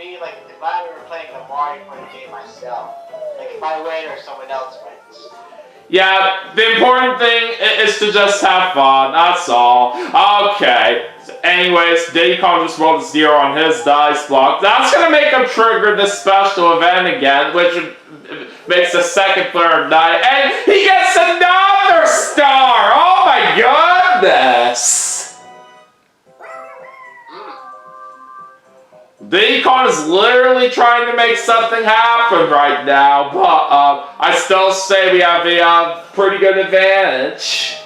be like if I were playing the Mario Party game myself. Like if I win or someone else wins. Yeah, the important thing is to just have fun, that's all. Okay, so anyways, Diddy Kong just rolled a 0 on his dice block. That's gonna make him trigger this special event again, which makes the second, third night, and he gets another star! Oh my goodness! Diddy Kong is literally trying to make something happen right now, but I still say we have a pretty good advantage.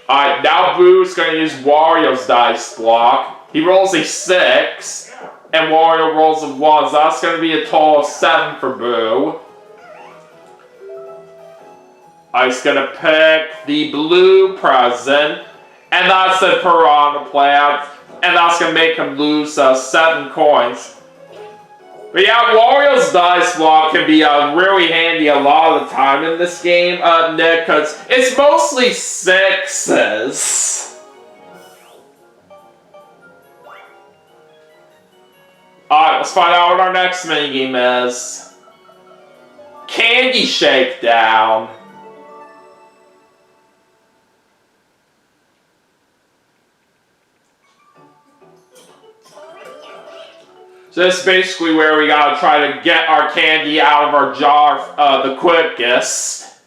Alright, now Boo's going to use Wario's dice block. He rolls a 6, and Wario rolls a 1, so that's going to be a total of 7 for Boo. I'm just going to pick the blue present, and that's the Piranha Plant. And that's going to make him lose 7 coins. But yeah, Wario's dice block can be really handy a lot of the time in this game, Nick, because it's mostly 6s. Alright, let's find out what our next minigame is. Candy Shakedown. So this is basically where we gotta try to get our candy out of our jar the quickest.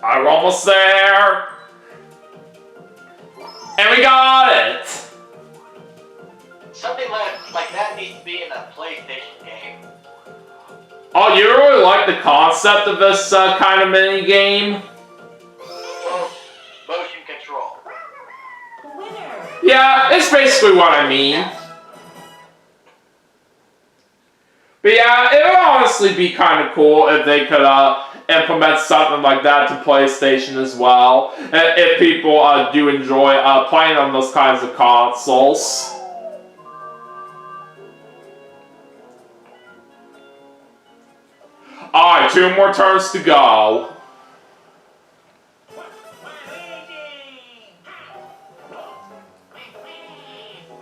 We're almost there. And we got it! Something like that needs to be in a PlayStation game. Oh, you really like the concept of this kind of mini game? Well, motion control. Yeah, it's basically what I mean. But yeah, it would honestly be kind of cool if they could implement something like that to PlayStation as well. If people do enjoy playing on those kinds of consoles. Alright, 2 more turns to go.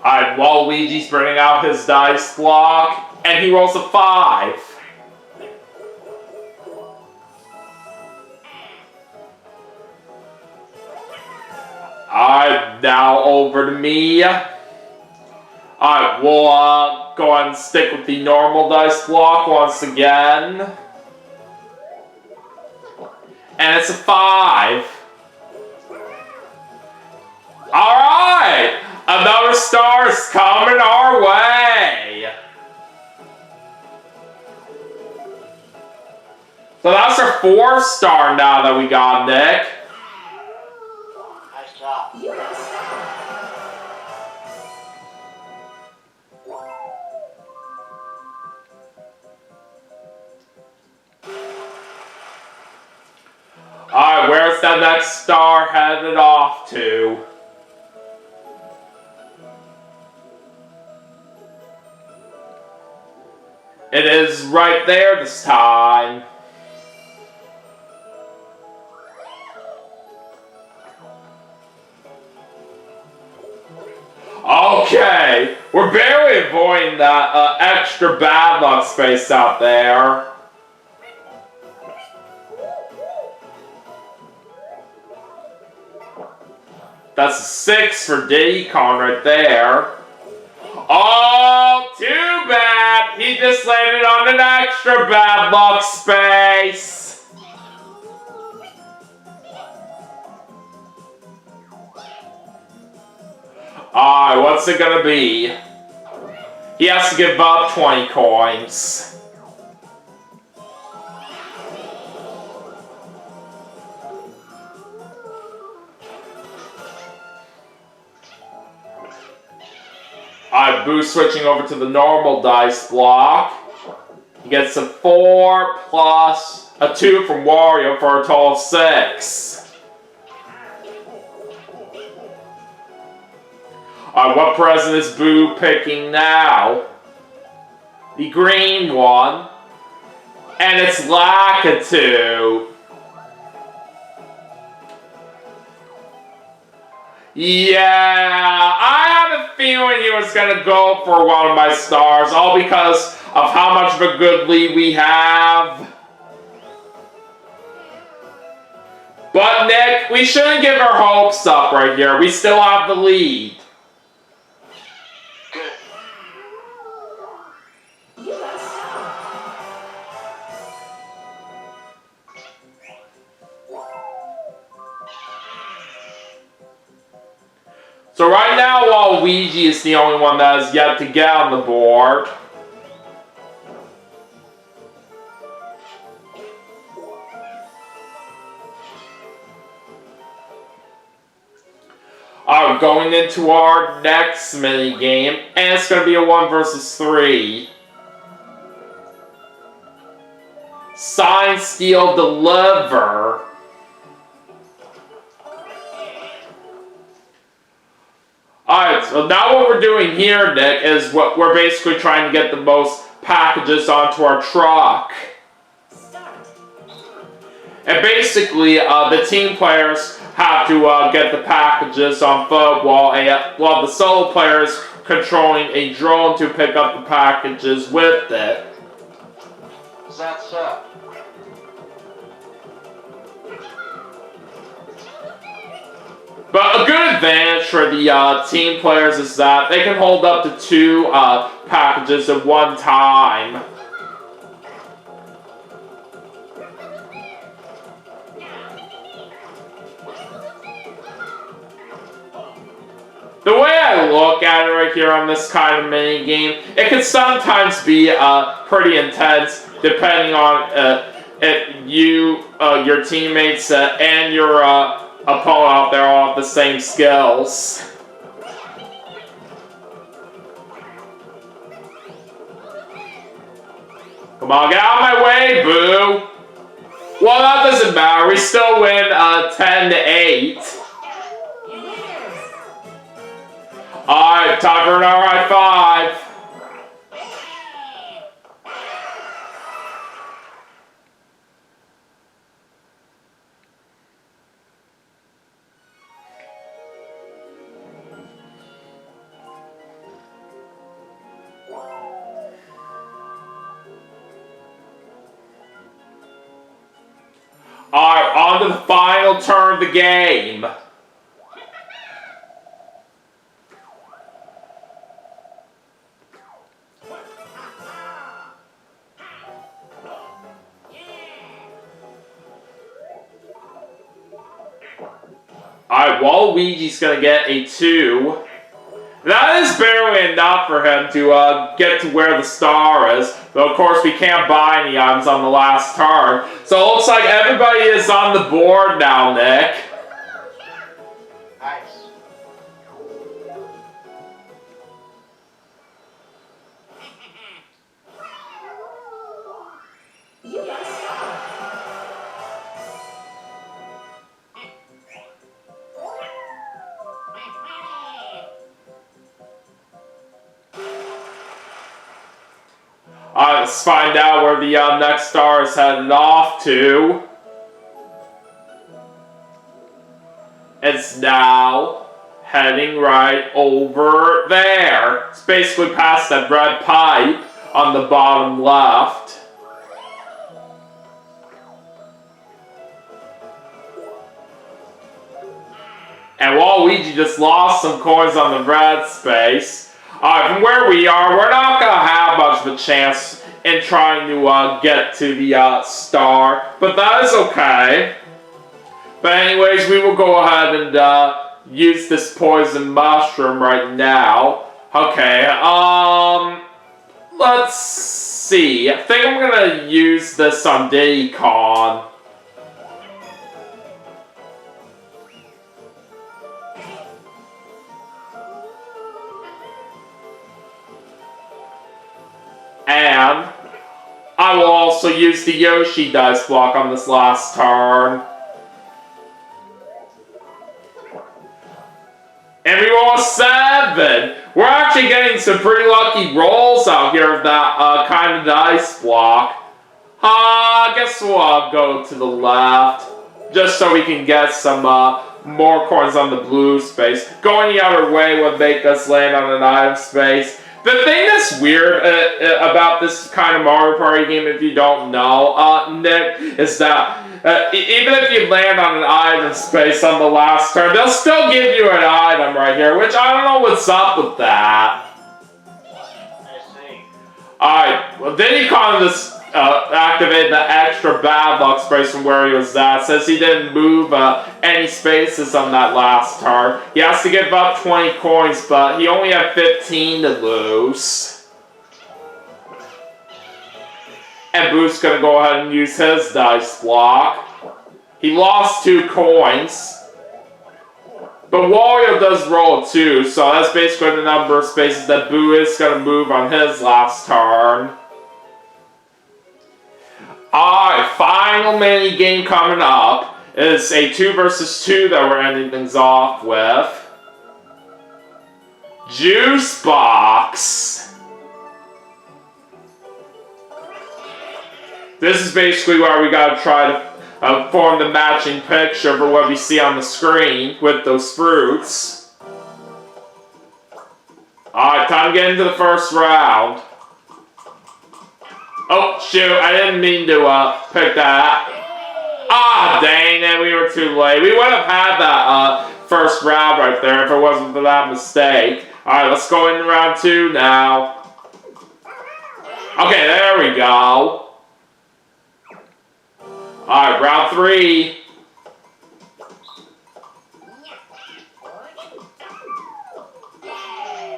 Alright, Waluigi's bringing out his dice block, and he rolls a 5. Alright, now over to me. Alright, we'll go ahead and stick with the normal dice block once again. And it's a 5. Alright! Another star is coming our way! So that's our 4th star now that we got, Nick. Nice job. Alright, where's that next star headed off to? It is right there this time. Okay, we're barely avoiding that extra bad luck space out there. That's a 6 for Diddy Kong right there. Oh, too bad! He just landed on an extra bad luck space. Alright, what's it gonna be? He has to give up 20 coins. Alright, Boo switching over to the normal dice block. He gets a 4 plus a 2 from Wario for a total of 6. What present is Boo picking now? The green one. And it's Lakitu. Yeah, I had a feeling he was going to go for one of my stars, all because of how much of a good lead we have. But Nick, we shouldn't give our hopes up right here. We still have the lead. Good. So right now, Waluigi is the only one that has yet to get on the board. Going into our next mini game, and it's going to be a 1 versus 3. Sign, steal, deliver. Alright, so now what we're doing here, Nick, is what we're basically trying to get the most packages onto our truck. And basically, the team players have to get the packages on foot while the solo players controlling a drone to pick up the packages with it. Is that so? But a good advantage for the team players is that they can hold up to 2 packages at one time. The way I look at it right here on this kind of mini game, it can sometimes be pretty intense, depending on your teammates and your opponent out there all have the same skills. Come on, get out of my way, Boo! Well, that doesn't matter. We still win 10-8. Alright, time for another high five. Alright, on to the final turn of the game. Alright, Waluigi's gonna get a 2. That is barely enough for him to get to where the star is. But of course, we can't buy any items on the last turn. So it looks like everybody is on the board now, Nick. Nice. Let's find out where the next star is headed off to. It's now heading right over there. It's basically past that red pipe on the bottom left. And Waluigi just lost some coins on the red space. From where we are, we're not going to have much of a chance in trying to get to the star, but that is okay. But anyways, we will go ahead and use this poison mushroom right now. Okay, let's see. I think I'm going to use this on Diddy Kong. And I will also use the Yoshi dice block on this last turn. In And we roll a 7. We're actually getting some pretty lucky rolls out here of that kind of dice block. I guess we'll go to the left. Just so we can get some more coins on the blue space. Going the other way would make us land on an item space. The thing that's weird about this kind of Mario Party game, if you don't know, Nick, is that even if you land on an item space on the last turn, they'll still give you an item right here, which I don't know what's up with that. I see. Alright, well, then he kind of just activated the extra bad luck space from where he was at. Since he didn't move any spaces on that last turn, he has to give up 20 coins, but he only had 15 to lose. And Boo's gonna go ahead and use his dice block. He lost 2 coins. But Wario does roll 2, so that's basically the number of spaces that Boo is gonna move on his last turn. Alright, final mini game coming up is a 2 versus 2 that we're ending things off with. Juice Box. This is basically where we gotta try to form the matching picture for what we see on the screen with those fruits. Alright, time to get into the first round. Oh, shoot, I didn't mean to pick that. Ah, dang it, we were too late. We would have had that first round right there if it wasn't for that mistake. Alright, let's go into round 2 now. Okay, there we go. Alright, round 3.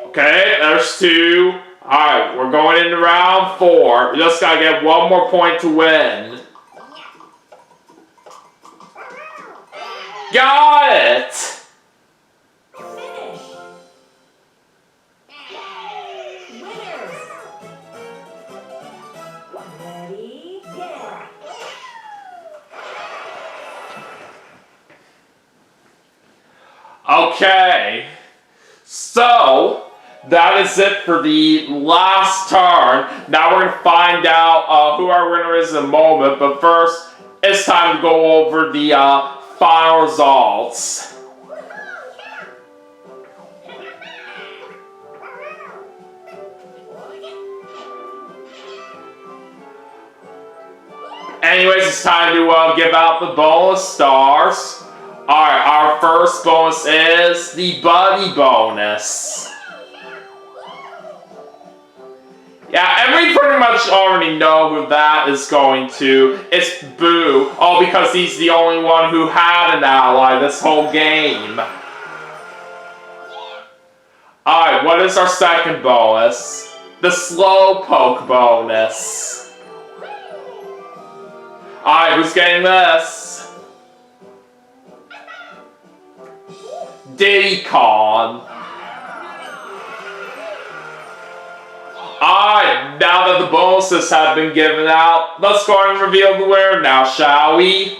Okay, there's 2. Alright, we're going into round 4. We just gotta get 1 more point to win. Got it! Finish. Winners. Ready, yeah. Okay, so that is it for the last turn. Now we're going to find out who our winner is in a moment, but first, it's time to go over the final results. Anyways, it's time to give out the bonus stars. Alright, our first bonus is the Buddy bonus. Yeah, and we pretty much already know who that is going to. It's Boo. All because he's the only one who had an ally this whole game. Alright, what is our second bonus? The Slowpoke bonus. Alright, who's getting this? Diddy Kong. Alright, now that the bonuses have been given out, let's go ahead and reveal the winner now, shall we?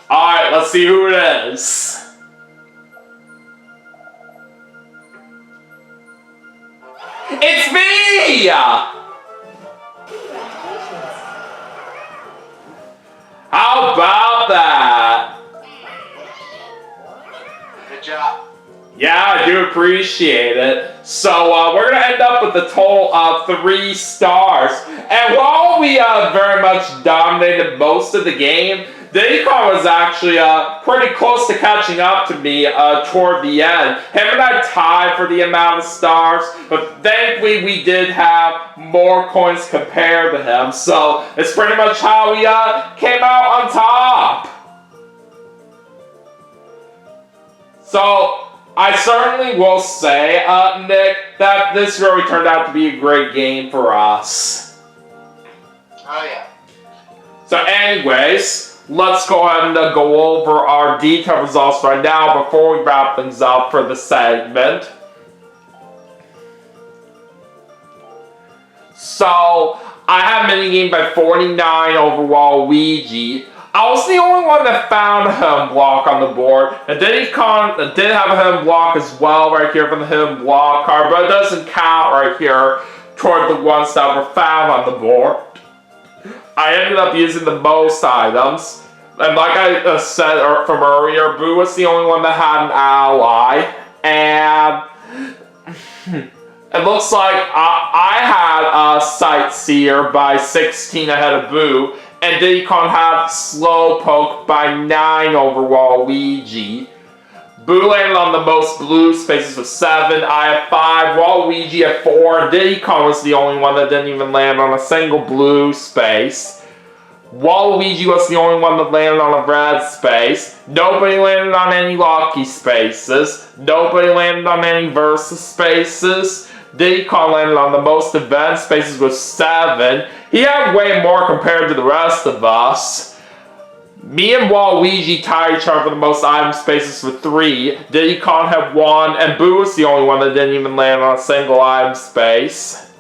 Alright, let's see who it is. It's me! How about that? Good job. Yeah, I do appreciate it. So, we're going to end up with a total of 3 stars. And while we very much dominated most of the game, Diddy Kong was actually pretty close to catching up to me toward the end. Him and I tied for the amount of stars, but thankfully we did have more coins compared to him. So, it's pretty much how we came out on top. So, I certainly will say, Nick, that this really turned out to be a great game for us. Oh yeah. So anyways, let's go ahead and go over our detailed results right now before we wrap things up for the segment. So, I have minigame by 49 over Waluigi. I was the only one that found a hidden block on the board, and Diddy Kong did have a hidden block as well right here from the hidden block card, but it doesn't count right here toward the ones that were found on the board. I ended up using the most items, and like I said from earlier, Boo was the only one that had an ally, and it looks like I had a Sightseer by 16 ahead of Boo, and Diddy Kong had Slowpoke by 9 over Waluigi. Boo landed on the most blue spaces with 7, I have 5, Waluigi at 4, and Diddy Kong was the only one that didn't even land on a single blue space. Waluigi was the only one that landed on a red space. Nobody landed on any lucky spaces. Nobody landed on any versus spaces. Diddy Kong landed on the most event spaces with 7. He had way more compared to the rest of us. Me and Waluigi tied each other for the most item spaces with 3. Diddy Kong had 1, and Boo was the only one that didn't even land on a single item space.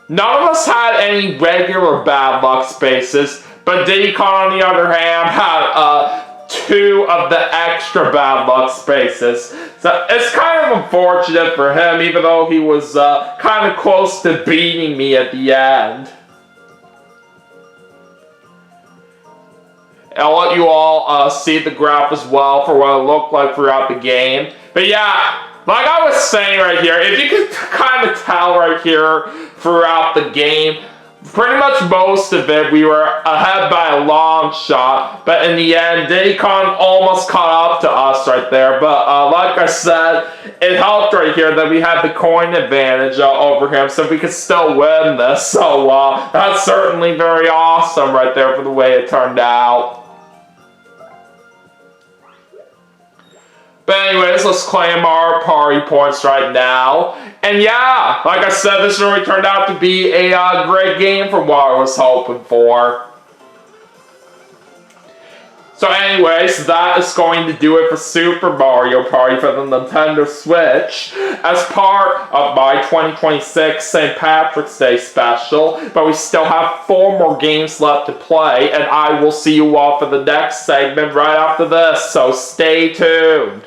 None of us had any regular bad luck spaces, but Diddy Kong, on the other hand, had 2 of the extra bad luck spaces. So it's kind of unfortunate for him, even though he was kind of close to beating me at the end. I'll let you all see the graph as well for what it looked like throughout the game. But yeah, like I was saying right here, if you can kind of tell right here throughout the game, pretty much most of it we were ahead by a long shot, but in the end, Diddy Kong almost caught up to us right there. But like I said, it helped right here that we had the coin advantage over him, so we could still win this. So that's certainly very awesome right there for the way it turned out. But anyways, let's claim our party points right now. And yeah, like I said, this really turned out to be a great game from what I was hoping for. So anyways, that is going to do it for Super Mario Party for the Nintendo Switch as part of my 2026 St. Patrick's Day special. But we still have 4 more games left to play, and I will see you all for the next segment right after this, so stay tuned.